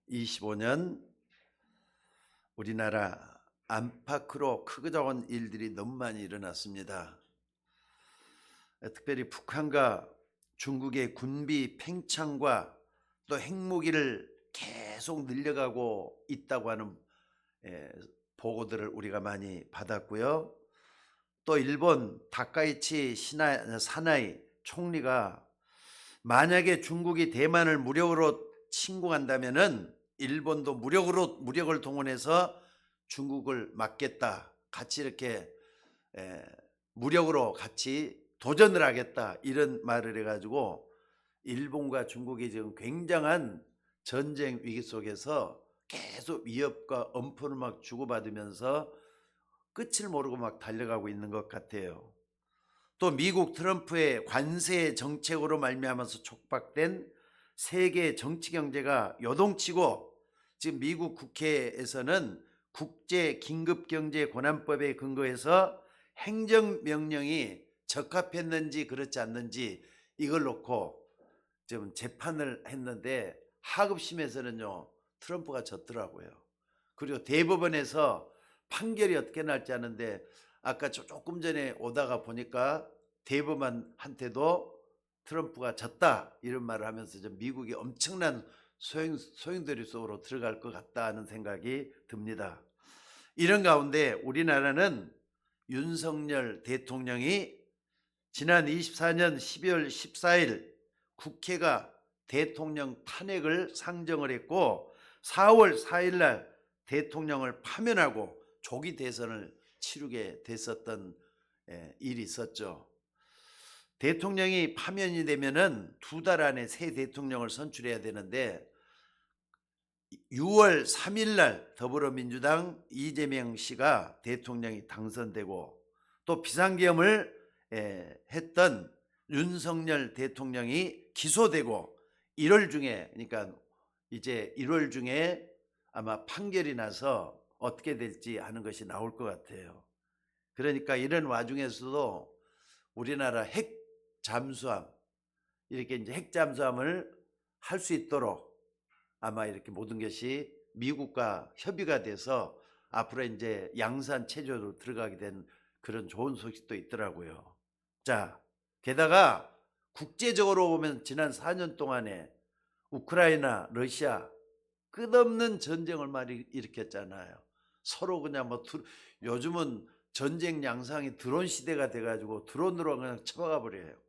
2025년 우리나라 안팎으로 크고 작은 일들이 너무 많이 일어났습니다. 특별히 북한과 중국의 군비 팽창과 또 핵무기를 계속 늘려가고 있다고 하는 보고들을 우리가 많이 받았고요. 또 일본 다카이치 사나이 총리가 만약에 중국이 대만을 무력으로 침공한다면은 일본도 무력을 동원해서 중국을 막겠다. 같이 이렇게 무력으로 같이 도전을 하겠다. 이런 말을 해가지고 일본과 중국이 지금 굉장한 전쟁 위기 속에서 계속 위협과 엄포를 막 주고받으면서 끝을 모르고 막 달려가고 있는 것 같아요. 또 미국 트럼프의 관세 정책으로 말미암아서 촉박된 세계 정치 경제가 요동치고 지금 미국 국회에서는 국제 긴급 경제 권한법에 근거해서 행정명령이 적합했는지 그렇지 않는지 이걸 놓고 지금 재판을 했는데 하급심에서는요 트럼프가 졌더라고요. 그리고 대법원에서 판결이 어떻게 날지 아는데 아까 조금 전에 오다가 보니까 대법원한테도 트럼프가 졌다 이런 말을 하면서 미국이 엄청난 소용돌이 속으로 들어갈 것 같다는 생각이 듭니다. 이런 가운데 우리나라는 윤석열 대통령이 지난 24년 12월 14일 국회가 대통령 탄핵을 상정을 했고 4월 4일 날 대통령을 파면하고 조기 대선을 치르게 됐었던 일이 있었죠. 대통령이 파면이 되면은 2달 안에 새 대통령을 선출해야 되는데 6월 3일 날 더불어민주당 이재명 씨가 대통령이 당선되고 또 비상계엄을 했던 윤석열 대통령이 기소되고 1월 중에 그러니까 이제 1월 중에 아마 판결이 나서 어떻게 될지 하는 것이 나올 것 같아요. 그러니까 이런 와중에서도 우리나라 핵 잠수함 이렇게 이제 핵 잠수함을 할 수 있도록 아마 이렇게 모든 것이 미국과 협의가 돼서 앞으로 이제 양산 체제로 들어가게 된 그런 좋은 소식도 있더라고요. 자, 게다가 국제적으로 보면 지난 4년 동안에 우크라이나, 러시아 끝없는 전쟁을 많이 일으켰잖아요. 서로 그냥 요즘은 전쟁 양상이 드론 시대가 돼가지고 드론으로 그냥 쳐박아 버려요.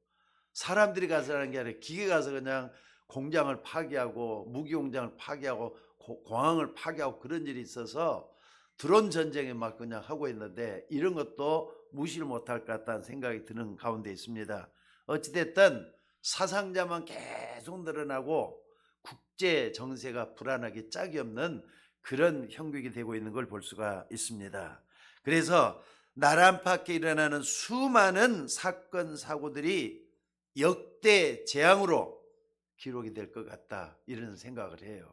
사람들이 가서 하는 게 아니라 기계 가서 그냥 공장을 파괴하고 무기 공장을 파괴하고 공항을 파괴하고 그런 일이 있어서 드론 전쟁에 막 그냥 하고 있는데 이런 것도 무시를 못할 것 같다는 생각이 드는 가운데 있습니다. 어찌됐든 사상자만 계속 늘어나고 국제 정세가 불안하기 짝이 없는 그런 형국이 되고 있는 걸 볼 수가 있습니다. 그래서 나라 안팎에 일어나는 수많은 사건 사고들이 역대 재앙으로 기록이 될 것 같다 이런 생각을 해요.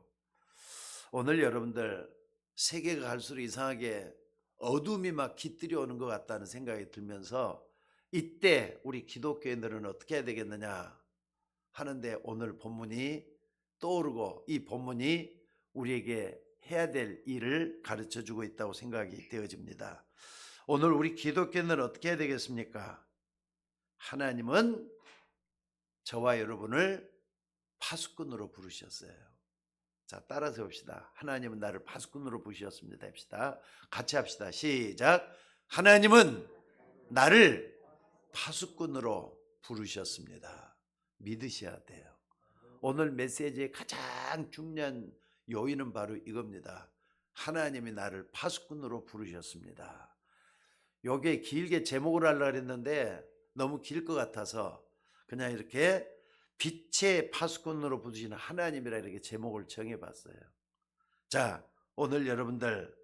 오늘 여러분들 세계가 갈수록 이상하게 어둠이 막 깃들여 오는 것 같다는 생각이 들면서 이때 우리 기독교인들은 어떻게 해야 되겠느냐 하는데 오늘 본문이 떠오르고 이 본문이 우리에게 해야 될 일을 가르쳐 주고 있다고 생각이 되어집니다. 오늘 우리 기독교인들은 어떻게 해야 되겠습니까? 하나님은 저와 여러분을 파수꾼으로 부르셨어요. 자, 따라서 봅시다. 하나님은 나를 파수꾼으로 부르셨습니다. 합시다. 같이 합시다. 시작. 하나님은 나를 파수꾼으로 부르셨습니다. 믿으셔야 돼요. 오늘 메시지의 가장 중요한 요인은 바로 이겁니다. 하나님이 나를 파수꾼으로 부르셨습니다. 요게 길게 제목을 하려고 했는데 너무 길 것 같아서 그냥 이렇게 빛의 파수꾼으로 부르시는 하나님이라 이렇게 제목을 정해봤어요. 자, 오늘 여러분들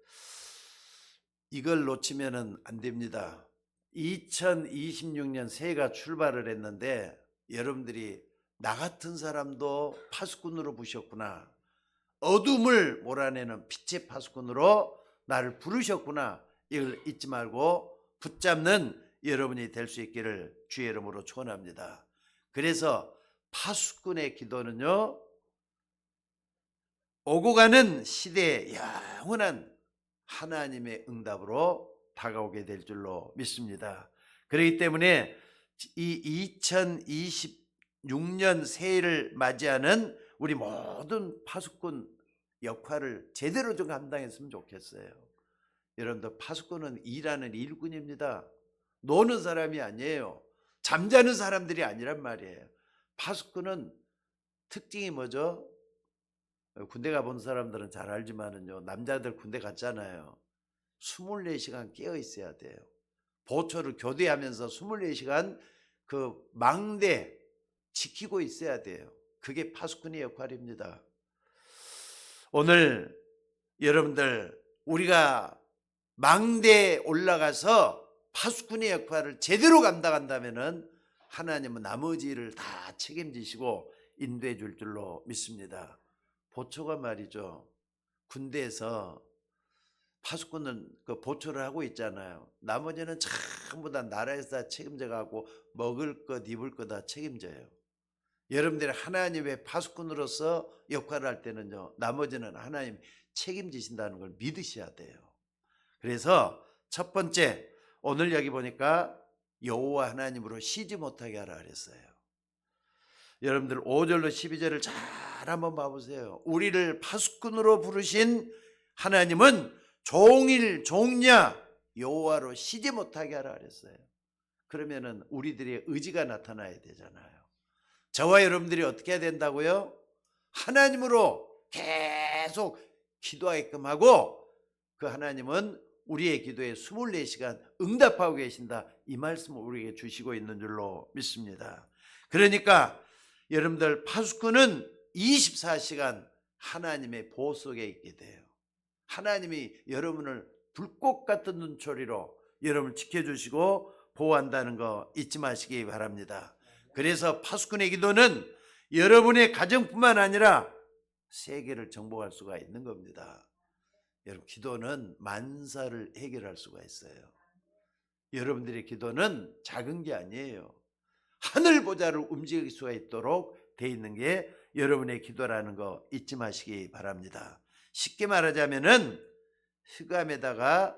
이걸 놓치면 안 됩니다. 2026년 새해가 출발을 했는데 여러분들이 나 같은 사람도 파수꾼으로 부르셨구나. 어둠을 몰아내는 빛의 파수꾼으로 나를 부르셨구나. 이걸 잊지 말고 붙잡는 여러분이 될 수 있기를 주의 이름으로 축원합니다. 그래서 파수꾼의 기도는요 오고 가는 시대의 영원한 하나님의 응답으로 다가오게 될 줄로 믿습니다. 그렇기 때문에 이 2026년 새해를 맞이하는 우리 모든 파수꾼 역할을 제대로 좀 감당했으면 좋겠어요. 여러분들, 파수꾼은 일하는 일꾼입니다. 노는 사람이 아니에요. 잠자는 사람들이 아니란 말이에요. 파수꾼은 특징이 뭐죠? 군대 가본 사람들은 잘 알지만은요, 남자들 군대 갔잖아요. 24시간 깨어 있어야 돼요. 보초를 교대하면서 24시간 그 망대 지키고 있어야 돼요. 그게 파수꾼의 역할입니다. 오늘 여러분들, 우리가 망대에 올라가서 파수꾼의 역할을 제대로 감당한다면은 하나님은 나머지 일을 다 책임지시고 인도해 줄 줄로 믿습니다. 보초가 말이죠, 군대에서 파수꾼은 그 보초를 하고 있잖아요. 나머지는 전부 다 나라에서 다 책임져 가고 먹을 것 입을 것 다 책임져요. 여러분들이 하나님의 파수꾼으로서 역할을 할 때는요, 나머지는 하나님 책임지신다는 걸 믿으셔야 돼요. 그래서 첫 번째, 오늘 여기 보니까 여호와 하나님으로 쉬지 못하게 하라 그랬어요. 여러분들 5절로 12절을 잘 한번 봐보세요. 우리를 파수꾼으로 부르신 하나님은 종일 종야 여호와로 쉬지 못하게 하라 그랬어요. 그러면은 우리들의 의지가 나타나야 되잖아요. 저와 여러분들이 어떻게 해야 된다고요? 하나님으로 계속 기도하게끔 하고, 그 하나님은 우리의 기도에 24시간 응답하고 계신다, 이 말씀을 우리에게 주시고 있는 줄로 믿습니다. 그러니까 여러분들, 파수꾼은 24시간 하나님의 보호 속에 있게 돼요. 하나님이 여러분을 불꽃 같은 눈초리로 여러분을 지켜주시고 보호한다는 거 잊지 마시기 바랍니다. 그래서 파수꾼의 기도는 여러분의 가정뿐만 아니라 세계를 정복할 수가 있는 겁니다. 여러분, 기도는 만사를 해결할 수가 있어요. 여러분들의 기도는 작은 게 아니에요. 하늘 보좌를 움직일 수가 있도록 돼 있는 게 여러분의 기도라는 거 잊지 마시기 바랍니다. 쉽게 말하자면은 흑암에다가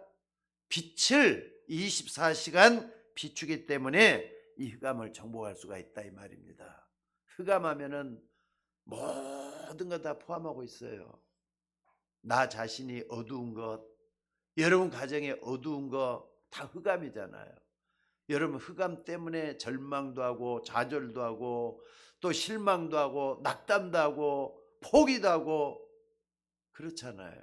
빛을 24시간 비추기 때문에 이 흑암을 정복할 수가 있다, 이 말입니다. 흑암하면은 모든 것 다 포함하고 있어요. 나 자신이 어두운 것, 여러분 가정에 어두운 거 다 흑암이잖아요. 여러분, 흑암 때문에 절망도 하고 좌절도 하고 또 실망도 하고 낙담도 하고 포기도 하고 그렇잖아요.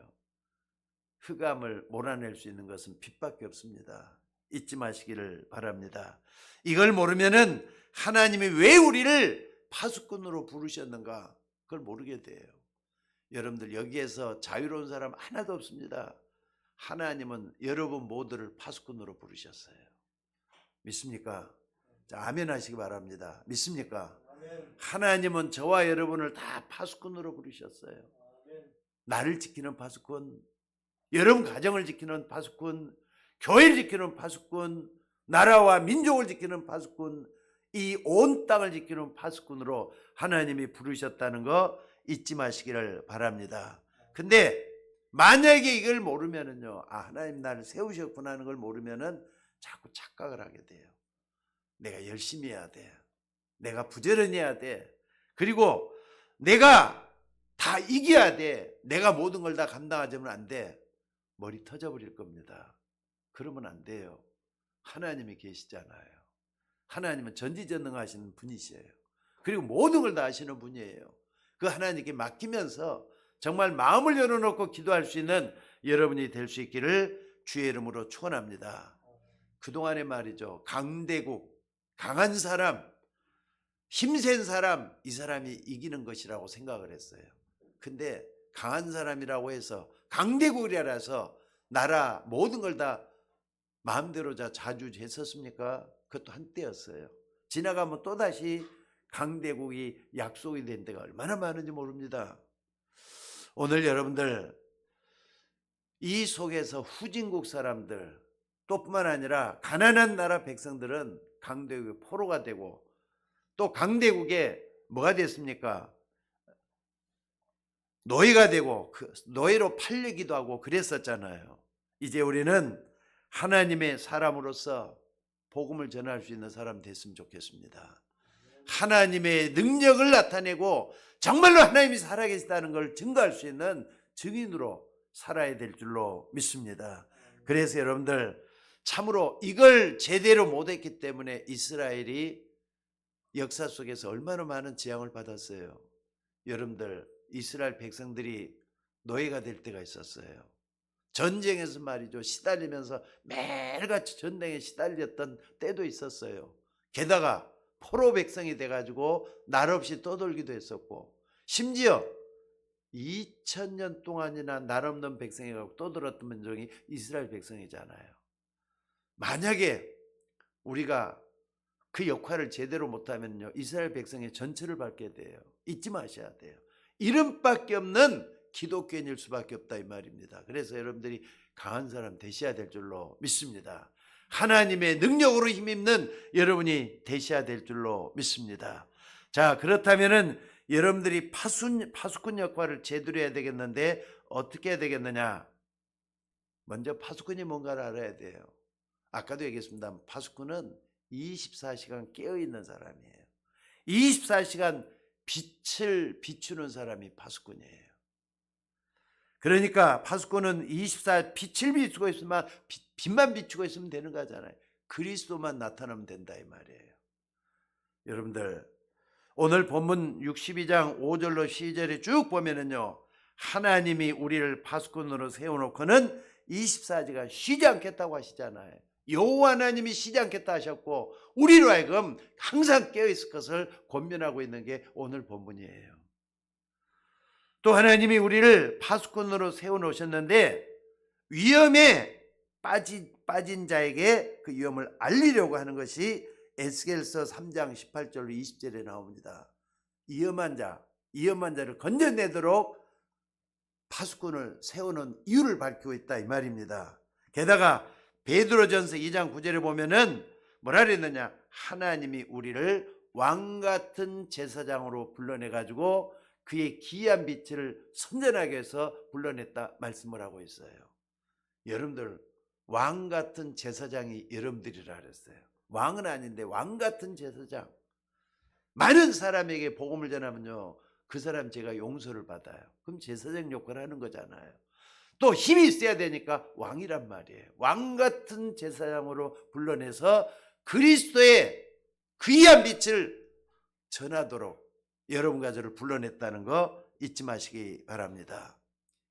흑암을 몰아낼 수 있는 것은 빛밖에 없습니다. 잊지 마시기를 바랍니다. 이걸 모르면은 하나님이 왜 우리를 파수꾼으로 부르셨는가, 그걸 모르게 돼요. 여러분들, 여기에서 자유로운 사람 하나도 없습니다. 하나님은 여러분 모두를 파수꾼으로 부르셨어요. 믿습니까? 자, 아멘 하시기 바랍니다. 믿습니까? 하나님은 저와 여러분을 다 파수꾼으로 부르셨어요. 나를 지키는 파수꾼, 여러분 가정을 지키는 파수꾼, 교회를 지키는 파수꾼, 나라와 민족을 지키는 파수꾼, 이 온 땅을 지키는 파수꾼으로 하나님이 부르셨다는 거 잊지 마시기를 바랍니다. 근데 만약에 이걸 모르면은요, 아, 하나님 나를 세우셨구나 하는 걸 모르면은 자꾸 착각을 하게 돼요. 내가 열심히 해야 돼. 내가 부지런히 해야 돼. 그리고 내가 다 이겨야 돼. 내가 모든 걸 다 감당하자면 안 돼. 머리 터져버릴 겁니다. 그러면 안 돼요. 하나님이 계시잖아요. 하나님은 전지전능하신 분이시에요. 그리고 모든 걸 다 아시는 분이에요. 그 하나님께 맡기면서 정말 마음을 열어놓고 기도할 수 있는 여러분이 될 수 있기를 주의 이름으로 축원합니다. 그동안에 말이죠, 강대국, 강한 사람, 힘센 사람, 이 사람이 이기는 것이라고 생각을 했어요. 근데 강한 사람이라고 해서 강대국이라서 나라 모든 걸 다 마음대로 자주했었습니까? 그것도 한때였어요. 지나가면 또다시 강대국이 약속이 된 데가 얼마나 많은지 모릅니다. 오늘 여러분들, 이 속에서 후진국 사람들 또 뿐만 아니라 가난한 나라 백성들은 강대국의 포로가 되고, 또 강대국에 뭐가 됐습니까? 노예가 되고 그 노예로 팔리기도 하고 그랬었잖아요. 이제 우리는 하나님의 사람으로서 복음을 전할 수 있는 사람 됐으면 좋겠습니다. 하나님의 능력을 나타내고 정말로 하나님이 살아계시다는 걸 증거할 수 있는 증인으로 살아야 될 줄로 믿습니다. 그래서 여러분들 참으로 이걸 제대로 못했기 때문에 이스라엘이 역사 속에서 얼마나 많은 재앙을 받았어요. 여러분들 이스라엘 백성들이 노예가 될 때가 있었어요. 전쟁에서 말이죠. 시달리면서 매일같이 전쟁에 시달렸던 때도 있었어요. 게다가 포로 백성이 돼가지고 날 없이 떠돌기도 했었고, 심지어 2000년 동안이나 날 없는 백성이 떠돌았던 민족이 이스라엘 백성이잖아요. 만약에 우리가 그 역할을 제대로 못하면요, 이스라엘 백성의 전체를 밟게 돼요. 잊지 마셔야 돼요. 이름밖에 없는 기독교인일 수밖에 없다 이 말입니다. 그래서 여러분들이 강한 사람 되셔야 될 줄로 믿습니다. 하나님의 능력으로 힘입는 여러분이 되셔야 될 줄로 믿습니다. 자, 그렇다면은 여러분들이 파수꾼 역할을 제대로 해야 되겠는데 어떻게 해야 되겠느냐? 먼저 파수꾼이 뭔가를 알아야 돼요. 아까도 얘기했습니다. 파수꾼은 24시간 깨어있는 사람이에요. 24시간 빛을 비추는 사람이 파수꾼이에요. 그러니까 파수꾼은 24 빛을 비추고 있으면 빛만 비추고 있으면 되는 거잖아요. 그리스도만 나타나면 된다 이 말이에요. 여러분들 오늘 본문 62장 5절로 12절에 쭉 보면은요, 하나님이 우리를 파수꾼으로 세워놓고는 24시간 쉬지 않겠다고 하시잖아요. 여호와 하나님이 쉬지 않겠다 하셨고 우리로 하여금 항상 깨어있을 것을 권면하고 있는 게 오늘 본문이에요. 또 하나님이 우리를 파수꾼으로 세워놓으셨는데 위험에 빠진 자에게 그 위험을 알리려고 하는 것이 에스겔서 3장 18절로 20절에 나옵니다. 위험한 자를 건져내도록 파수꾼을 세우는 이유를 밝히고 있다 이 말입니다. 게다가 베드로전서 2장 9절에 보면은 뭐라 그랬느냐? 하나님이 우리를 왕같은 제사장으로 불러내가지고 그의 기이한 빛을 선전하게 해서 불러냈다 말씀을 하고 있어요. 여러분들 왕같은 제사장이 여러분들이라 그랬어요. 왕은 아닌데 왕같은 제사장. 많은 사람에게 복음을 전하면요, 그 사람 제가 용서를 받아요. 그럼 제사장 역할을 하는 거잖아요. 또 힘이 있어야 되니까 왕이란 말이에요. 왕같은 제사장으로 불러내서 그리스도의 귀한 빛을 전하도록 여러분과 저를 불러냈다는 거 잊지 마시기 바랍니다.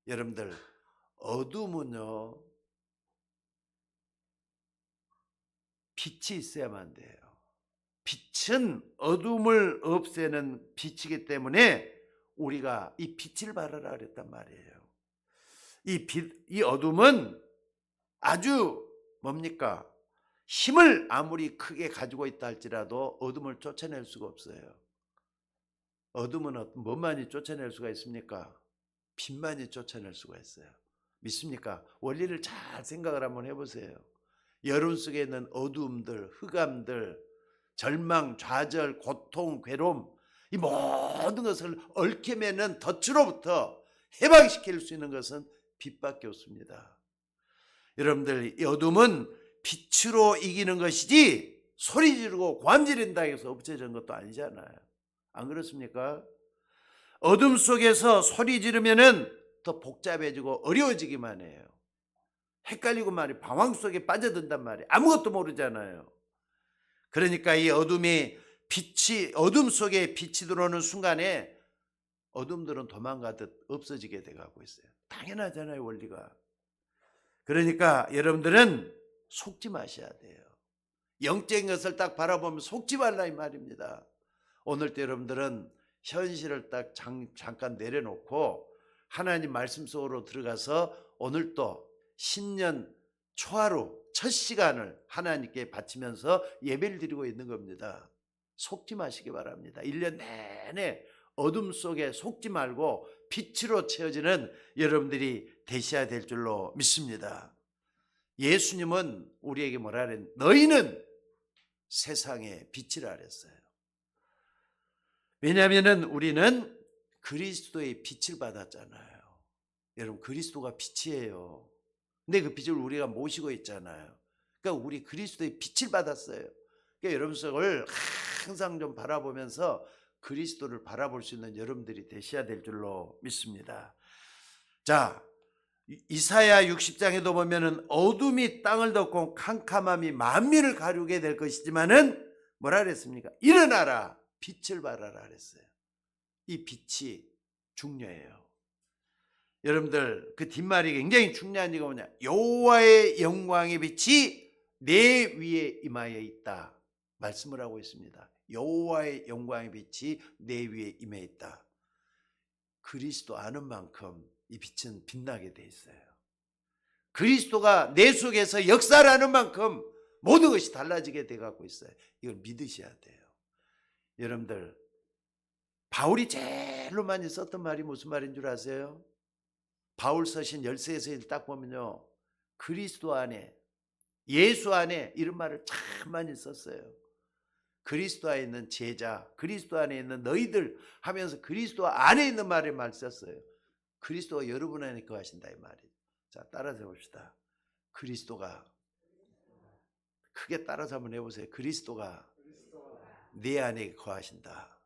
여러분들 어둠은요, 빛이 있어야만 돼요. 빛은 어둠을 없애는 빛이기 때문에 우리가 이 빛을 발하라 그랬단 말이에요. 이 어둠은 아주 뭡니까? 힘을 아무리 크게 가지고 있다 할지라도 어둠을 쫓아낼 수가 없어요. 어둠은 뭐만이 쫓아낼 수가 있습니까? 빛만이 쫓아낼 수가 있어요. 믿습니까? 원리를 잘 생각을 한번 해보세요. 여름 속에 있는 어두움들, 흑암들, 절망, 좌절, 고통, 괴로움, 이 모든 것을 얽혀매는 덫으로부터 해방시킬 수 있는 것은 빛밖에 없습니다. 여러분들, 이 어둠은 빛으로 이기는 것이지 소리 지르고 고함 지른다 해서 없어지는 것도 아니잖아요. 안 그렇습니까? 어둠 속에서 소리 지르면은 더 복잡해지고 어려워지기만 해요. 헷갈리고 말이에요. 방황 속에 빠져든단 말이에요. 아무것도 모르잖아요. 그러니까 이 어둠 속에 빛이 들어오는 순간에 어둠들은 도망가듯 없어지게 돼가고 있어요. 당연하잖아요, 원리가. 그러니까 여러분들은 속지 마셔야 돼요. 영적인 것을 딱 바라보면 속지 말라 이 말입니다. 오늘도 여러분들은 현실을 딱 잠깐 내려놓고 하나님 말씀 속으로 들어가서 오늘도 신년 초하루 첫 시간을 하나님께 바치면서 예배를 드리고 있는 겁니다. 속지 마시기 바랍니다. 1년 내내 어둠 속에 속지 말고 빛으로 채워지는 여러분들이 되셔야 될 줄로 믿습니다. 예수님은 우리에게 뭐라 그랬냐? 너희는 세상의 빛이라 그랬어요. 왜냐하면 우리는 그리스도의 빛을 받았잖아요. 여러분, 그리스도가 빛이에요. 근데 그 빛을 우리가 모시고 있잖아요. 그러니까 우리 그리스도의 빛을 받았어요. 그러니까 여러분 속을 항상 좀 바라보면서 그리스도를 바라볼 수 있는 여러분들이 되셔야 될 줄로 믿습니다. 자, 이사야 60장에도 보면은 어둠이 땅을 덮고 캄캄함이 만민을 가르게 될 것이지만은 뭐라 그랬습니까? 일어나라, 빛을 발하라 그랬어요. 이 빛이 중요해요. 여러분들, 그 뒷말이 굉장히 중요한 이유가 뭐냐? 여호와의 영광의 빛이 내 위에 임하여 있다 말씀을 하고 있습니다. 여호와의 영광의 빛이 내 위에 임해 있다. 그리스도 아는 만큼 이 빛은 빛나게 돼 있어요. 그리스도가 내 속에서 역사하는 만큼 모든 것이 달라지게 돼 갖고 있어요. 이걸 믿으셔야 돼요. 여러분들, 바울이 제일로 많이 썼던 말이 무슨 말인 줄 아세요? 바울 서신 13서에 딱 보면요, 그리스도 안에, 예수 안에, 이런 말을 참 많이 썼어요. 그리스도 안에 있는 제자, 그리스도 안에 있는 너희들 하면서 그리스도 안에 있는 말을 많이 썼어요. 그리스도가 여러분 안에 거하신다 이 말이에요. 자, 따라서 해봅시다. 그리스도가, 크게 따라서 한번 해보세요. 그리스도가 내 안에 거하신다.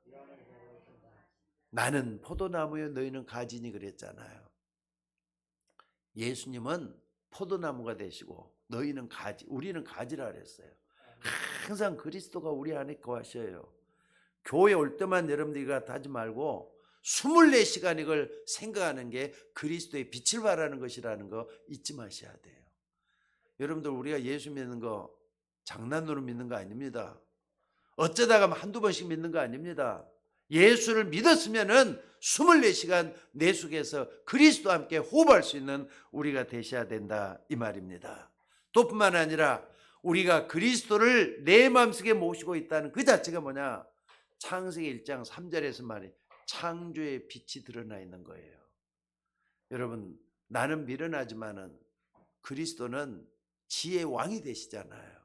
나는 포도나무요 너희는 가지니 그랬잖아요. 예수님은 포도나무가 되시고 너희는 가지, 우리는 가지라 그랬어요. 항상 그리스도가 우리 안에 거하셔요. 교회 올 때만 여러분들이 하지 말고 24시간 이걸 생각하는 게 그리스도의 빛을 발하는 것이라는 거 잊지 마셔야 돼요. 여러분들, 우리가 예수 믿는 거 장난으로 믿는 거 아닙니다. 어쩌다가 한두 번씩 믿는 거 아닙니다. 예수를 믿었으면은 24시간 내 속에서 그리스도와 함께 호흡할 수 있는 우리가 되셔야 된다 이 말입니다. 또 뿐만 아니라 우리가 그리스도를 내 마음속에 모시고 있다는 그 자체가 뭐냐? 창세기 1장 3절에서 말이 창조의 빛이 드러나 있는 거예요. 여러분, 나는 미련하지만은 그리스도는 지혜의 왕이 되시잖아요.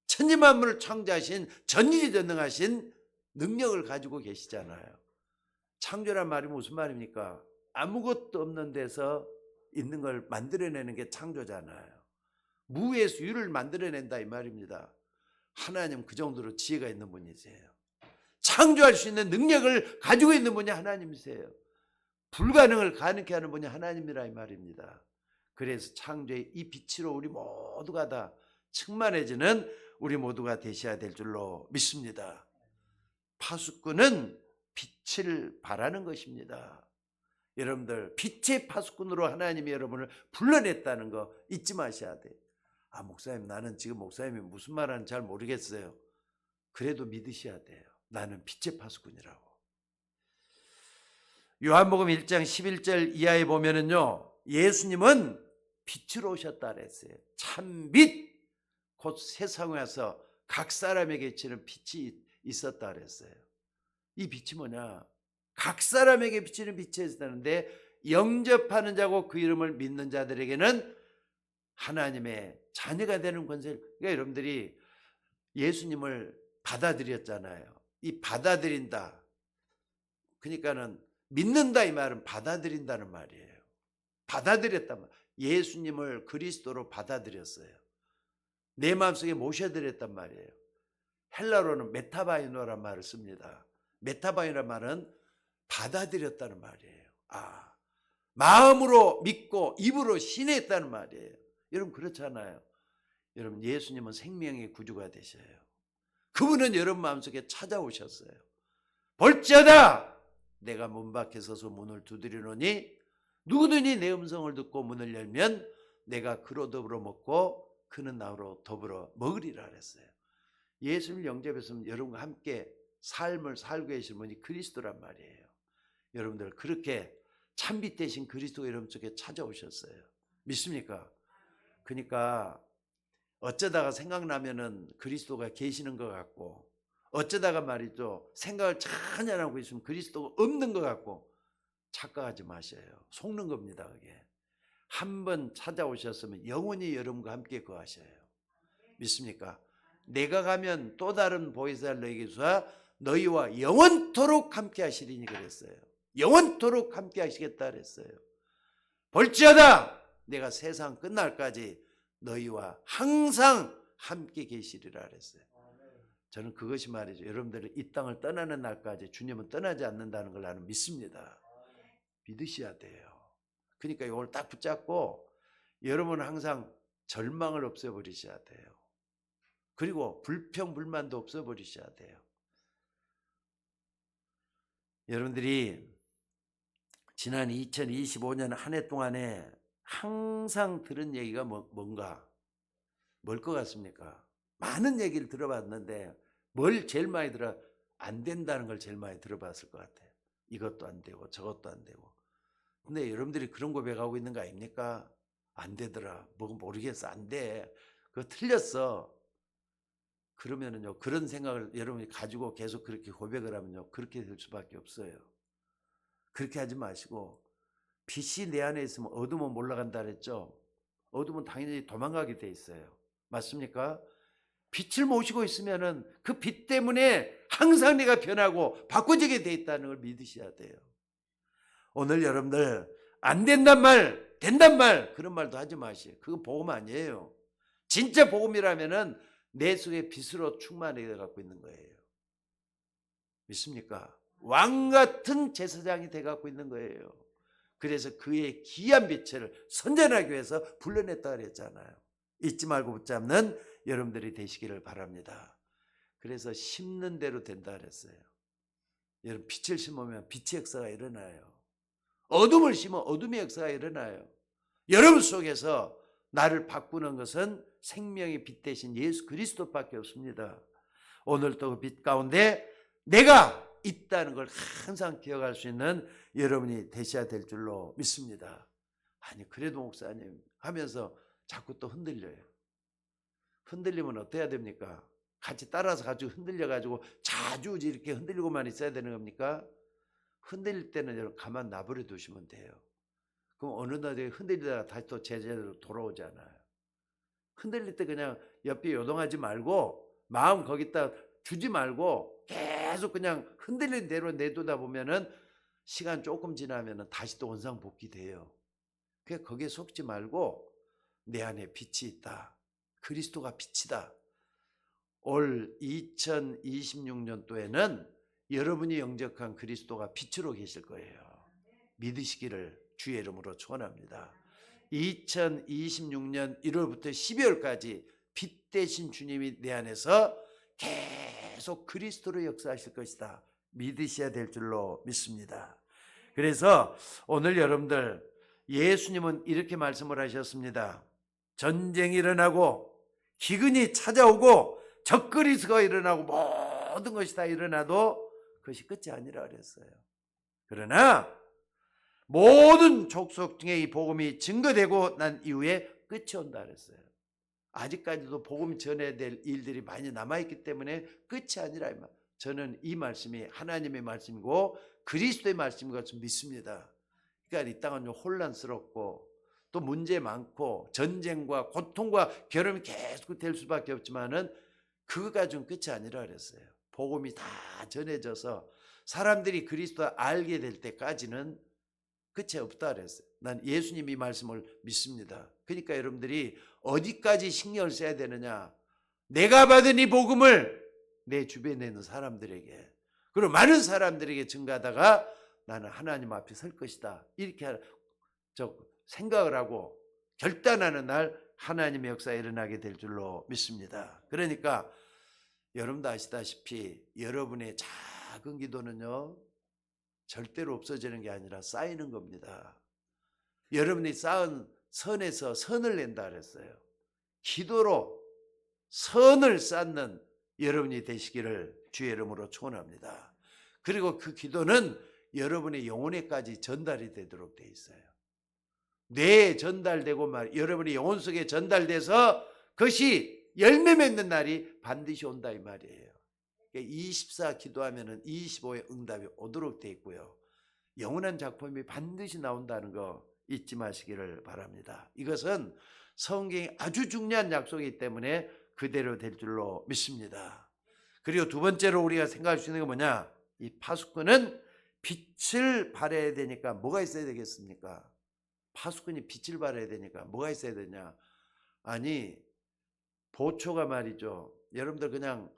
천지만물을 창조하신 전지전능하신 능력을 가지고 계시잖아요. 창조란 말이 무슨 말입니까? 아무것도 없는 데서 있는 걸 만들어내는 게 창조잖아요. 무에서 유를 만들어낸다 이 말입니다. 하나님 그 정도로 지혜가 있는 분이세요. 창조할 수 있는 능력을 가지고 있는 분이 하나님이세요. 불가능을 가능케 하는 분이 하나님이라 이 말입니다. 그래서 창조의 이 빛으로 우리 모두가 다 충만해지는 우리 모두가 되셔야 될 줄로 믿습니다. 파수꾼은 빛을 발하는 것입니다. 여러분들, 빛의 파수꾼으로 하나님이 여러분을 불러냈다는 거 잊지 마셔야 돼요. 아, 목사님, 나는 지금 목사님이 무슨 말하는지 잘 모르겠어요. 그래도 믿으셔야 돼요. 나는 빛의 파수꾼이라고. 요한복음 1장 11절 이하에 보면은요, 예수님은 빛으로 오셨다 그랬어요. 참빛, 곧 세상에 와서 각 사람에게 비치는 빛이 있었다 그랬어요. 이 빛이 뭐냐? 각 사람에게 비치는 빛이 있었다는데, 영접하는 자고 그 이름을 믿는 자들에게는 하나님의 자녀가 되는 권세를. 그러니까 여러분들이 예수님을 받아들였잖아요. 이 받아들인다, 그러니까는 믿는다 이 말은 받아들인다는 말이에요. 받아들였단 말. 예수님을 그리스도로 받아들였어요. 내 마음속에 모셔드렸단 말이에요. 헬라어로는 메타바이노란 말을 씁니다. 메타바이노란 말은 받아들였다는 말이에요. 아, 마음으로 믿고 입으로 신했다는 말이에요. 여러분, 그렇잖아요. 여러분, 예수님은 생명의 구주가 되셔요. 그분은 여러분 마음속에 찾아오셨어요. 볼지어다 내가 문 밖에 서서 문을 두드리노니 누구든지 내 음성을 듣고 문을 열면 내가 그로 더불어 먹고 그는 나로 더불어 먹으리라 그랬어요. 예수를 영접했으면 여러분과 함께 삶을 살고 계신 분이 그리스도란 말이에요. 여러분들, 그렇게 참빛 되신 그리스도가 여러분 속에 찾아오셨어요. 믿습니까? 그러니까 어쩌다가 생각나면은 그리스도가 계시는 것 같고, 어쩌다가 말이죠, 생각을 전혀 안 하고 있으면 그리스도가 없는 것 같고, 착각하지 마셔요. 속는 겁니다. 그게 한 번 찾아오셨으면 영원히 여러분과 함께 거하셔요. 믿습니까? 내가 가면 또 다른 보혜사를 너희에게 주사 너희와 영원토록 함께 하시리니 그랬어요. 영원토록 함께 하시겠다 그랬어요. 볼지어다 내가 세상 끝날까지 너희와 항상 함께 계시리라 그랬어요. 저는 그것이 말이죠. 여러분들이 이 땅을 떠나는 날까지 주님은 떠나지 않는다는 걸 나는 믿습니다. 믿으셔야 돼요. 그러니까 이걸 딱 붙잡고 여러분은 항상 절망을 없애버리셔야 돼요. 그리고 불평불만도 없애버리셔야 돼요. 여러분들이 지난 2025년 한 해 동안에 항상 들은 얘기가 뭔가? 뭘 것 같습니까? 많은 얘기를 들어봤는데 뭘 제일 많이 안 된다는 걸 제일 많이 들어봤을 것 같아요. 이것도 안 되고 저것도 안 되고. 근데 여러분들이 그런 고백하고 있는 거 아닙니까? 안 되더라. 뭐 모르겠어. 안 돼. 그거 틀렸어. 그러면은요, 그런 생각을 여러분이 가지고 계속 그렇게 고백을 하면요, 그렇게 될 수밖에 없어요. 그렇게 하지 마시고, 빛이 내 안에 있으면 어둠은 몰라간다 그랬죠? 어둠은 당연히 도망가게 돼 있어요. 맞습니까? 빛을 모시고 있으면은 그 빛 때문에 항상 내가 변하고 바꿔지게 돼 있다는 걸 믿으셔야 돼요. 오늘 여러분들 안 된단 말, 된단 말 그런 말도 하지 마시오. 그건 복음 아니에요. 진짜 복음이라면은 내 속에 빛으로 충만해 갖고 있는 거예요. 믿습니까? 왕 같은 제사장이 돼 갖고 있는 거예요. 그래서 그의 귀한 빛을 선전하기 위해서 불러냈다 그랬잖아요. 잊지 말고 붙잡는 여러분들이 되시기를 바랍니다. 그래서 심는 대로 된다 그랬어요. 여러분 빛을 심으면 빛의 역사가 일어나요. 어둠을 심으면 어둠의 역사가 일어나요. 여러분 속에서 나를 바꾸는 것은 생명의 빛 대신 예수 그리스도밖에 없습니다. 오늘도 그 빛 가운데 내가 있다는 걸 항상 기억할 수 있는 여러분이 되셔야 될 줄로 믿습니다. 아니 그래도 목사님 하면서 자꾸 또 흔들려요. 흔들리면 어떻게 해야 됩니까? 같이 따라서 가지고 흔들려가지고 자주 이렇게 흔들리고만 있어야 되는 겁니까? 흔들릴 때는 여러분 가만 놔버려 두시면 돼요. 그럼 어느 날에 흔들리다가 다시 또 제자리로 돌아오잖아요. 흔들릴 때 그냥 옆에 요동하지 말고 마음 거기다 주지 말고 계속 그냥 흔들린 대로 내두다 보면은 시간 조금 지나면은 다시 또 원상복귀돼요. 그러니까 거기에 속지 말고 내 안에 빛이 있다. 그리스도가 빛이다. 올 2026년도에는 여러분이 영접한 그리스도가 빛으로 계실 거예요. 믿으시기를 주의 이름으로 축원합니다. 2026년 1월부터 12월까지 빛 대신 주님이 내 안에서 계속 그리스도로 역사하실 것이다. 믿으셔야 될 줄로 믿습니다. 그래서 오늘 여러분들 예수님은 이렇게 말씀을 하셨습니다. 전쟁이 일어나고 기근이 찾아오고 적그리스가 일어나고 모든 것이 다 일어나도 그것이 끝이 아니라 그랬어요. 그러나 모든 족속 중에 이 복음이 증거되고 난 이후에 끝이 온다 그랬어요. 아직까지도 복음 전해야 될 일들이 많이 남아있기 때문에 끝이 아니라 저는 이 말씀이 하나님의 말씀이고 그리스도의 말씀인 것을 믿습니다. 그러니까 이 땅은 혼란스럽고 또 문제 많고 전쟁과 고통과 결함이 계속 될 수밖에 없지만은 그거가 좀 끝이 아니라 그랬어요. 복음이 다 전해져서 사람들이 그리스도를 알게 될 때까지는 끝이 없다 그랬어요. 난 예수님이 말씀을 믿습니다. 그러니까 여러분들이 어디까지 신경을 써야 되느냐? 내가 받은 이 복음을 내 주변에 있는 사람들에게 그리고 많은 사람들에게 증가하다가 나는 하나님 앞에 설 것이다. 이렇게 생각을 하고 결단하는 날 하나님의 역사가 일어나게 될 줄로 믿습니다. 그러니까 여러분도 아시다시피 여러분의 작은 기도는요 절대로 없어지는 게 아니라 쌓이는 겁니다. 여러분이 쌓은 선에서 선을 낸다 그랬어요. 기도로 선을 쌓는 여러분이 되시기를 주의 이름으로 축원합니다. 그리고 그 기도는 여러분의 영혼에까지 전달이 되도록 돼 있어요. 뇌에 전달되고 여러분의 영혼 속에 전달돼서 그것이 열매 맺는 날이 반드시 온다 이 말이에요. 24 기도하면은 25의 응답이 오도록 돼 있고요. 영원한 작품이 반드시 나온다는 거 잊지 마시기를 바랍니다. 이것은 성경이 아주 중요한 약속이기 때문에 그대로 될 줄로 믿습니다. 그리고 두 번째로 우리가 생각할 수 있는 건 뭐냐? 이 파수꾼은 빛을 발해야 되니까 뭐가 있어야 되겠습니까? 파수꾼이 빛을 발해야 되니까 뭐가 있어야 되냐? 아니, 보초가 말이죠. 여러분들 그냥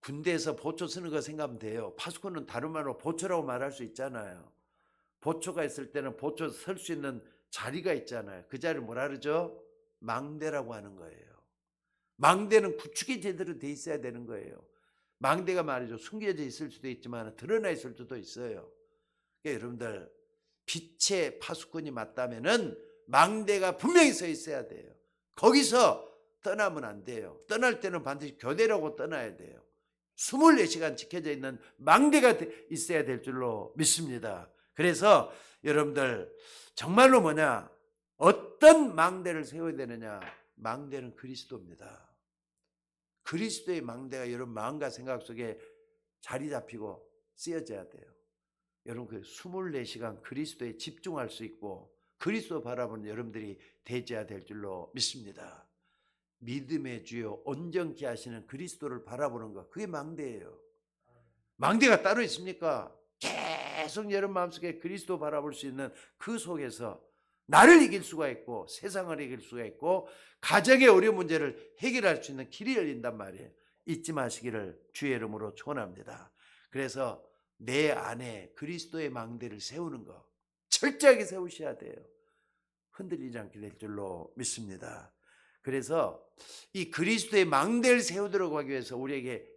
군대에서 보초 쓰는 거 생각하면 돼요. 파수꾼은 다른 말로 보초라고 말할 수 있잖아요. 보초가 있을 때는 보초 설 수 있는 자리가 있잖아요. 그 자리를 뭐라 그러죠? 망대라고 하는 거예요. 망대는 구축이 제대로 돼 있어야 되는 거예요. 망대가 말이죠. 숨겨져 있을 수도 있지만 드러나 있을 수도 있어요. 그러니까 여러분들 빛의 파수꾼이 맞다면은 망대가 분명히 서 있어야 돼요. 거기서 떠나면 안 돼요. 떠날 때는 반드시 교대라고 떠나야 돼요. 24시간 지켜져 있는 망대가 있어야 될 줄로 믿습니다. 그래서 여러분들 정말로 뭐냐? 어떤 망대를 세워야 되느냐? 망대는 그리스도입니다. 그리스도의 망대가 여러분 마음과 생각 속에 자리 잡히고 쓰여져야 돼요. 여러분 그 24시간 그리스도에 집중할 수 있고 그리스도 바라보는 여러분들이 되어야 될 줄로 믿습니다. 믿음의 주요 온전케 하시는 그리스도를 바라보는 것, 그게 망대예요. 망대가 따로 있습니까? 계속 여러분 마음속에 그리스도 바라볼 수 있는 그 속에서 나를 이길 수가 있고 세상을 이길 수가 있고 가정의 어려운 문제를 해결할 수 있는 길이 열린단 말이에요. 잊지 마시기를 주의 이름으로 축원합니다. 그래서 내 안에 그리스도의 망대를 세우는 거 철저하게 세우셔야 돼요. 흔들리지 않게 될 줄로 믿습니다. 그래서 이 그리스도의 망대를 세우도록 하기 위해서 우리에게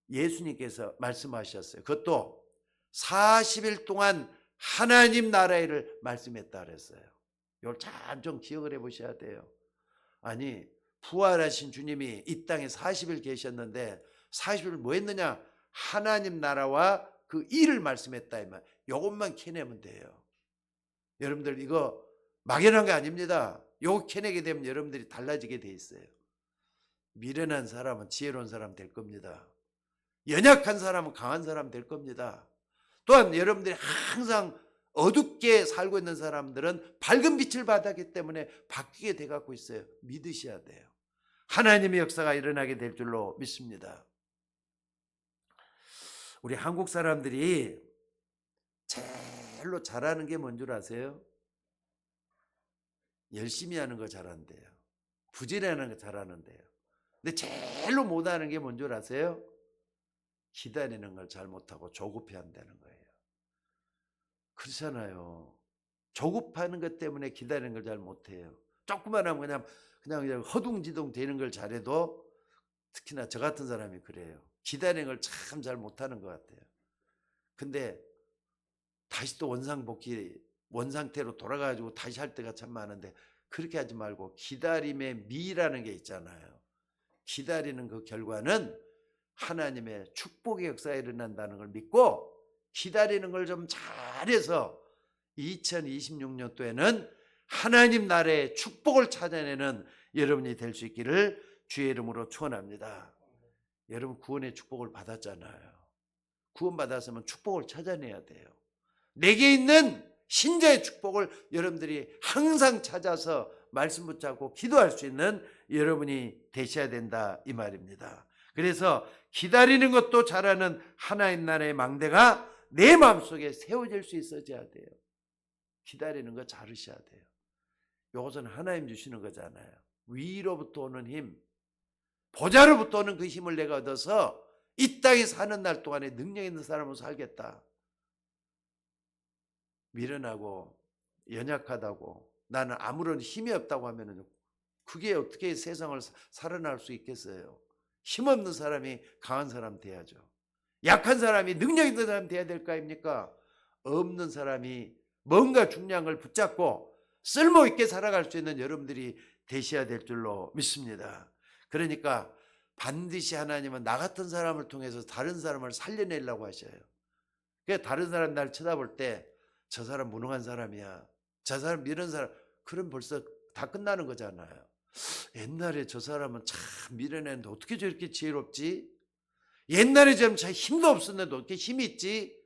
예수님께서 말씀하셨어요. 그것도 40일 동안 하나님 나라의 일을 말씀했다 그랬어요. 이걸 잘 좀 기억을 해보셔야 돼요. 아니 부활하신 주님이 이 땅에 40일 계셨는데 40일 뭐 했느냐? 하나님 나라와 그 일을 말씀했다 이 말. 이것만 캐내면 돼요. 여러분들 이거 막연한 게 아닙니다. 이거 캐내게 되면 여러분들이 달라지게 돼 있어요. 미련한 사람은 지혜로운 사람 될 겁니다. 연약한 사람은 강한 사람 될 겁니다. 또한 여러분들이 항상 어둡게 살고 있는 사람들은 밝은 빛을 받았기 때문에 바뀌게 돼가고 있어요. 믿으셔야 돼요. 하나님의 역사가 일어나게 될 줄로 믿습니다. 우리 한국 사람들이 제일로 잘하는 게 뭔 줄 아세요? 열심히 하는 거 잘한대요. 부지런하는 거 잘하는데요. 근데 제일로 못하는 게 뭔 줄 아세요? 기다리는 걸 잘 못하고 조급해 한다는 거예요. 그렇잖아요. 조급하는 것 때문에 기다리는 걸 잘 못해요. 조금만 하면 그냥 허둥지둥 되는 걸 잘해도 특히나 저 같은 사람이 그래요. 기다리는 걸 참 잘 못하는 것 같아요. 근데 다시 또 원상태로 돌아가지고 다시 할 때가 참 많은데 그렇게 하지 말고 기다림의 미라는 게 있잖아요. 기다리는 그 결과는 하나님의 축복의 역사가 일어난다는 걸 믿고 기다리는 걸 좀 잘해서 2026년도에는 하나님 나라의 축복을 찾아내는 여러분이 될 수 있기를 주의 이름으로 축원합니다. 여러분 구원의 축복을 받았잖아요. 구원받았으면 축복을 찾아내야 돼요. 내게 있는 신자의 축복을 여러분들이 항상 찾아서 말씀 붙잡고 기도할 수 있는 여러분이 되셔야 된다 이 말입니다. 그래서 기다리는 것도 잘하는 하나님 나라의 망대가 내 마음속에 세워질 수 있어져야 돼요. 기다리는 거 잘하셔야 돼요. 이것은 하나님 주시는 거잖아요. 위로부터 오는 힘, 보좌로부터 오는 그 힘을 내가 얻어서 이 땅에 사는 날 동안에 능력 있는 사람으로 살겠다. 미련하고 연약하다고 나는 아무런 힘이 없다고 하면 그게 어떻게 세상을 살아날 수 있겠어요? 힘없는 사람이 강한 사람 돼야죠. 약한 사람이 능력 있는 사람 돼야 될 거 아닙니까? 없는 사람이 뭔가 중요한 걸 붙잡고 쓸모있게 살아갈 수 있는 여러분들이 되셔야 될 줄로 믿습니다. 그러니까 반드시 하나님은 나 같은 사람을 통해서 다른 사람을 살려내려고 하셔요. 그러니까 다른 사람 날 쳐다볼 때 저 사람 무능한 사람이야, 저 사람 이런 사람, 그럼 벌써 다 끝나는 거잖아요. 옛날에 저 사람은 참 미련했는데 어떻게 저렇게 지혜롭지? 옛날에 좀 참 힘도 없었는데 어떻게 힘이 있지?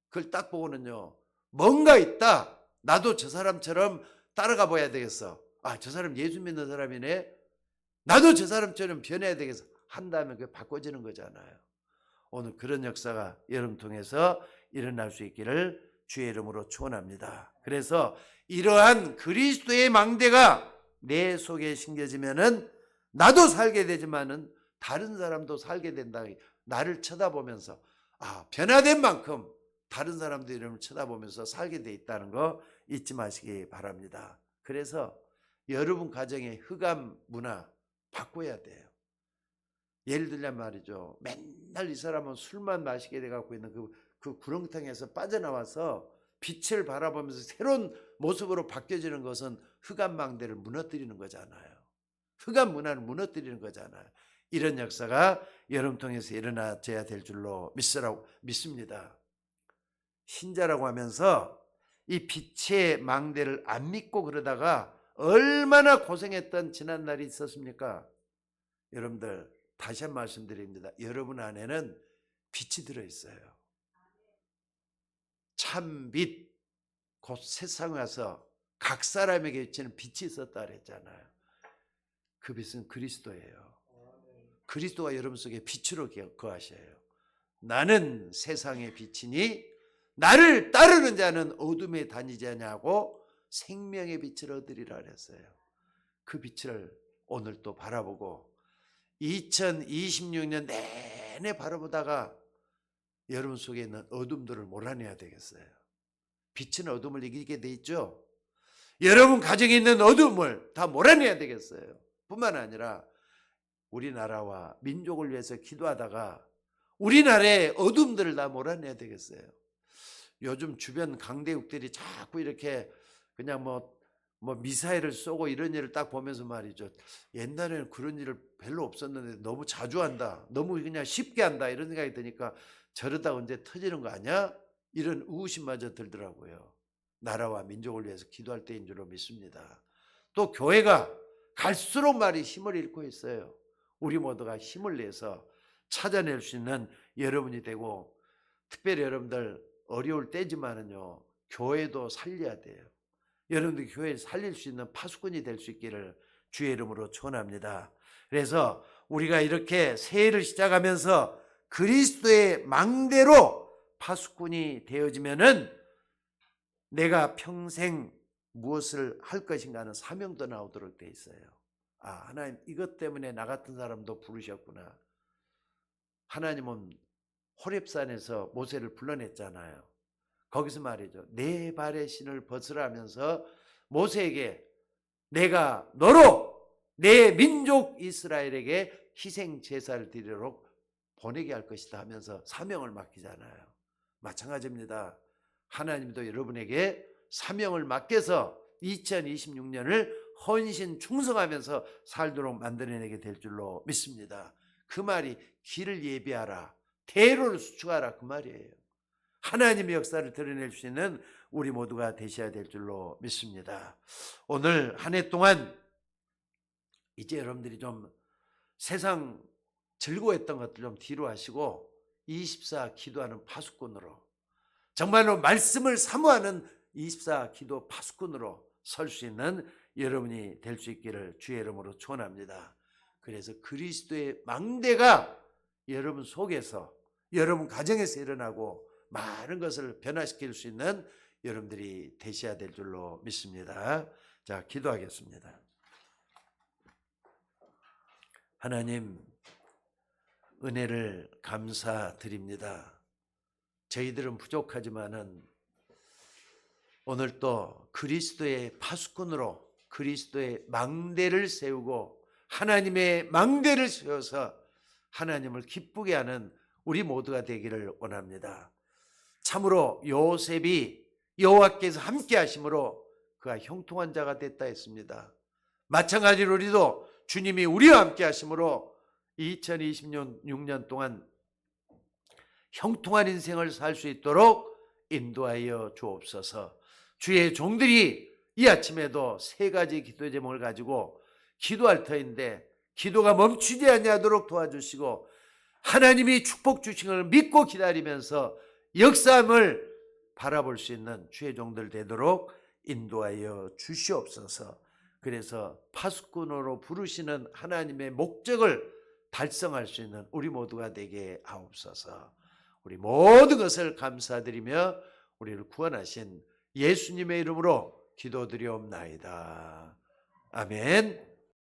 그걸 딱 보고는요, 뭔가 있다. 나도 저 사람처럼 따라가 봐야 되겠어. 아, 저 사람 예수 믿는 사람이네. 나도 저 사람처럼 변해야 되겠어. 한다면 그게 바꿔지는 거잖아요. 오늘 그런 역사가 여러분 통해서 일어날 수 있기를 주의 이름으로 축원합니다. 그래서 이러한 그리스도의 망대가 내 속에 심겨지면은 나도 살게 되지만은 다른 사람도 살게 된다. 나를 쳐다보면서 변화된 만큼 다른 사람들 이름을 쳐다보면서 살게 돼 있다는 거 잊지 마시기 바랍니다. 그래서 여러분 가정의 흑암 문화 바꿔야 돼요. 예를 들면 말이죠. 맨날 이 사람은 술만 마시게 돼갖고 있는 그 구렁텅이에서 빠져나와서 빛을 바라보면서 새로운 모습으로 바뀌어지는 것은 흑암 망대를 무너뜨리는 거잖아요. 흑암 문화를 무너뜨리는 거잖아요. 이런 역사가 여러분 통해서 일어나야 될 줄로 믿습니다. 신자라고 하면서 이 빛의 망대를 안 믿고 그러다가 얼마나 고생했던 지난 날이 있었습니까? 여러분들 다시 한 번 말씀드립니다. 여러분 안에는 빛이 들어있어요. 참빛, 곧 세상에 와서 각 사람에게 비치는 빛이 있었다 그랬잖아요. 그 빛은 그리스도예요. 그리스도가 여러분 속에 빛으로 거하셔요. 나는 세상의 빛이니 나를 따르는 자는 어둠에 다니지 아니하고 생명의 빛을 얻으리라 그랬어요. 그 빛을 오늘 또 바라보고 2026년 내내 바라보다가 여러분 속에 있는 어둠들을 몰아내야 되겠어요. 빛은 어둠을 이기게 돼 있죠. 여러분 가정에 있는 어둠을 다 몰아내야 되겠어요. 뿐만 아니라 우리나라와 민족을 위해서 기도하다가 우리나라의 어둠들을 다 몰아내야 되겠어요. 요즘 주변 강대국들이 자꾸 이렇게 그냥 뭐 미사일을 쏘고 이런 일을 딱 보면서 말이죠. 옛날에는 그런 일을 별로 없었는데 너무 자주 한다. 너무 그냥 쉽게 한다. 이런 생각이 드니까 저러다 언제 터지는 거 아니야? 이런 의구심마저 들더라고요. 나라와 민족을 위해서 기도할 때인 줄로 믿습니다. 또 교회가 갈수록 말이 힘을 잃고 있어요. 우리 모두가 힘을 내서 찾아낼 수 있는 여러분이 되고 특별히 여러분들 어려울 때지만은요. 교회도 살려야 돼요. 여러분들 교회를 살릴 수 있는 파수꾼이 될 수 있기를 주의 이름으로 축원합니다. 그래서 우리가 이렇게 새해를 시작하면서 그리스도의 망대로 파수꾼이 되어지면은 내가 평생 무엇을 할 것인가 하는 사명도 나오도록 돼 있어요. 하나님 이것 때문에 나 같은 사람도 부르셨구나. 하나님은 호렙산에서 모세를 불러냈잖아요. 거기서 말이죠. 내 발의 신을 벗으라 하면서 모세에게 내가 너로 내 민족 이스라엘에게 희생 제사를 드리도록 보내게 할 것이다 하면서 사명을 맡기잖아요. 마찬가지입니다. 하나님도 여러분에게 사명을 맡겨서 2026년을 헌신 충성하면서 살도록 만들어내게 될 줄로 믿습니다. 그 말이 길을 예비하라, 대로를 수축하라 그 말이에요. 하나님의 역사를 드러낼 수 있는 우리 모두가 되셔야 될 줄로 믿습니다. 오늘 한 해 동안 이제 여러분들이 좀 세상 즐거웠던 것들 좀 뒤로 하시고 24 기도하는 파수꾼으로 정말로 말씀을 사모하는 24 기도 파수꾼으로 설 수 있는 여러분이 될 수 있기를 주의 이름으로 축원합니다. 그래서 그리스도의 망대가 여러분 속에서 여러분 가정에서 일어나고 많은 것을 변화시킬 수 있는 여러분들이 되셔야 될 줄로 믿습니다. 자, 기도하겠습니다. 하나님, 은혜를 감사드립니다. 저희들은 부족하지만은 오늘 또 그리스도의 파수꾼으로 그리스도의 망대를 세우고 하나님의 망대를 세워서 하나님을 기쁘게 하는 우리 모두가 되기를 원합니다. 참으로 요셉이 여호와께서 함께 하심으로 그가 형통한 자가 됐다 했습니다. 마찬가지로 우리도 주님이 우리와 함께 하심으로 2026년 동안 형통한 인생을 살 수 있도록 인도하여 주옵소서. 주의 종들이 이 아침에도 세 가지 기도 제목을 가지고 기도할 터인데 기도가 멈추지 아니하도록 도와주시고 하나님이 축복 주신 걸 믿고 기다리면서 역사함을 바라볼 수 있는 주의 종들 되도록 인도하여 주시옵소서. 그래서 파수꾼으로 부르시는 하나님의 목적을 달성할 수 있는 우리 모두가 되게 하옵소서. 우리 모든 것을 감사드리며 우리를 구원하신 예수님의 이름으로 기도드리옵나이다. 아멘.